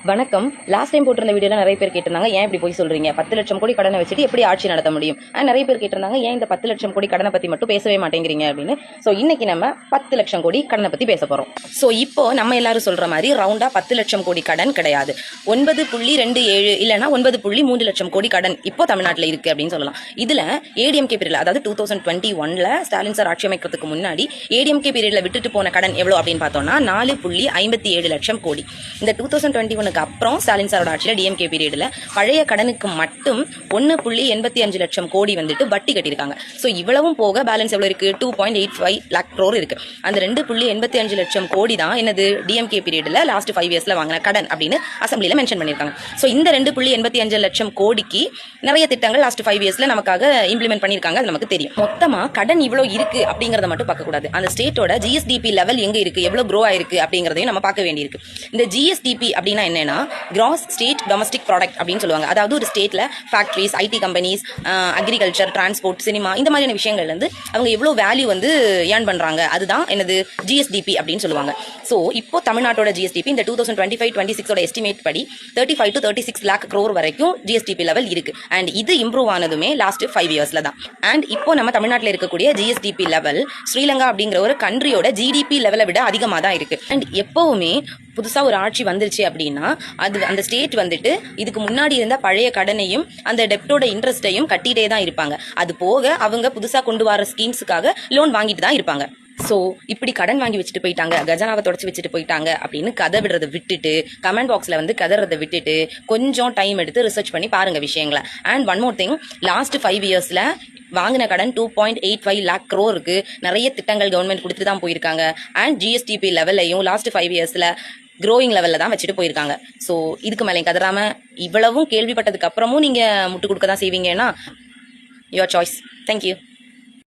வணக்கம். Last time போட்டிருந்த வீடியோல நிறைய பேர் கேட்டிருந்தாங்க, ஏன் இப்படி போய் சொல்றீங்க, 10 லட்சம் கோடி கடனை வச்சுட்டு எப்படி ஆட்சி நடத்த முடியும். நிறைய பேர் கேட்டிருந்தாங்க, ஏன் இந்த 10 லட்சம் கோடி கடனை பத்தி மட்டும் பேசவே மாட்டேங்கிறீங்க அப்படின்னு. ஸோ இன்னைக்கு நம்ம 10 லட்சம் கோடி கடனை பத்தி பேச போறோம். ஸோ இப்போ நம்ம எல்லாரும் சொல்ற மாதிரி ரவுண்டா 10 லட்சம் கோடி கடன் கிடையாது, 9.27 இல்லைன்னா 9.3 லட்சம் கோடி கடன் இப்போ தமிழ்நாட்டில் இருக்கு அப்படின்னு சொல்லலாம். இதுல ஏடிஎம்கே பீரியட்ல, அதாவது 2021ல ஸ்டாலின் சார் ஆட்சி அமைக்கிறதுக்கு முன்னாடி ஏடிஎம்கே பீரியட்ல விட்டுட்டு போன கடன் எவ்வளவு அப்படின்னு பார்த்தோம்னா 4.57 லட்சம் கோடி. இந்த 2021 அப்புறம் ஸ்டாலின் சாரோட ஆட்சியில் டிஎம்கே பீரியட்ல பழைய கடனுக்கு மட்டும் 1.85 லட்சம் கோடி வந்துட்டு வட்டி கட்டியிருக்காங்க. ஸோ இவ்வளவும் போக பேலன்ஸ் எவ்வளவு இருக்கு, 2.85 lakh crore இருக்கு. அந்த 2.85 லட்சம் கோடி தான் என்னது டிஎம்கே பீரியட்ல லாஸ்ட் 5 இயர்ஸ்ல வாங்கின கடன் அப்படின்னு அசம்பிளில மென்ஷன் பண்ணியிருக்காங்க. ஸோ இந்த 2.85 லட்சம் கோடிக்கு நிறைய திட்டங்கள் லாஸ்ட் 5 இயர்ஸ்ல நமக்காக இம்ப்ளிமெண்ட் பண்ணியிருக்காங்க. அது நமக்கு தெரியும். மொத்தமா கடன் இவ்வளவு இருக்கு அப்படிங்கறத மட்டும் பார்க்க கூடாது, அந்த ஸ்டேட்டோட ஜிஎஸ்டிபி லெவல் எங்க இருக்கு, எவ்வளவு க்ரோ ஆயிருக்கு அப்படிங்கறதையும் நம்ம பார்க்க வேண்டியிருக்கு. இந்த ஜிஎஸ்டிபி அப்படின்னா என்னன்னா கிராஸ் ஸ்டேட் டொமஸ்டிக் ப்ராடக்ட் அப்படின்னு சொல்லுவாங்க. அதாவது ஒரு ஸ்டேட்ல factories, IT companies, agriculture, transport, cinema, இந்த மாதிரியான விஷயங்கள்ல இருந்து அவங்க எவ்வளவு வேல்யூ வந்து ஏர்ன் பண்றாங்க, அதுதான் என்னது ஜிஎஸ்டிபி அப்படின்னு சொல்லுவாங்க. ஸோ இப்போ தமிழ்நாட்டோட ஜிஎஸ்டிபி இந்த 2025-26 எஸ்டிமேட் படி 35 to 36 lakh crore வரைக்கும் ஜிஎஸ்டிபி லெவல் இருக்கு. அண்ட் இது இம்ப்ரூவ் ஆனதுமே லாஸ்ட் 5 இயர்ஸ்ல தான். அண்ட் இப்போ நம்ம தமிழ்நாட்டில் இருக்கக்கூடிய ஜிஎஸ்டிபி லெவல் ஸ்ரீலங்கா அப்படிங்கிற ஒரு கண்ட்ரியோட ஜிடிபி லெவலை விட அதிகமாக தான் இருக்கு. அண்ட் எப்பவுமே புதுசா ஒரு ஆட்சி வந்துருச்சு அப்படின்னா அது அந்த ஸ்டேட் வந்துட்டு இதுக்கு முன்னாடி இருந்த பழைய கடனையும் அந்த டெப்டோட இன்ட்ரெஸ்டையும் கட்டிட்டே தான் இருப்பாங்க. அது போக அவங்க புதுசா கொண்டு வர ஸ்கீம்ஸுக்காக லோன் வாங்கிட்டு தான் இருப்பாங்க. ஸோ இப்படி கடன் வாங்கி வச்சுட்டு போயிட்டாங்க, கஜனாவை தொடச்சி வச்சுட்டு போயிட்டாங்க அப்படின்னு கதை விடுறதை விட்டுட்டு, கமெண்ட் பாக்ஸ்ல வந்து கதறதை விட்டுட்டு கொஞ்சம் டைம் எடுத்து ரிசர்ச் பண்ணி பாருங்க விஷயங்களை. And one more thing, last 5 இயர்ஸ்ல வாங்கின கடன் 2.85 lakh crore இருக்கு. நிறைய திட்டங்கள் கவர்மெண்ட் கொடுத்துட்டு தான் போயிருக்காங்க. அண்ட் ஜிஎஸ்டிபி லெவலையும் லாஸ்ட் 5 இயர்ஸ்ல க்ரோயிங் லெவல்ல தான் வச்சுட்டு போயிருக்காங்க. ஸோ இதுக்கு மேலே கதறாம இவ்வளவும் கேள்விப்பட்டதுக்கு அப்புறமும் நீங்க முட்டு கொடுக்க தான் செய்வீங்கன்னா யுவர் சாய்ஸ். தேங்க்யூ.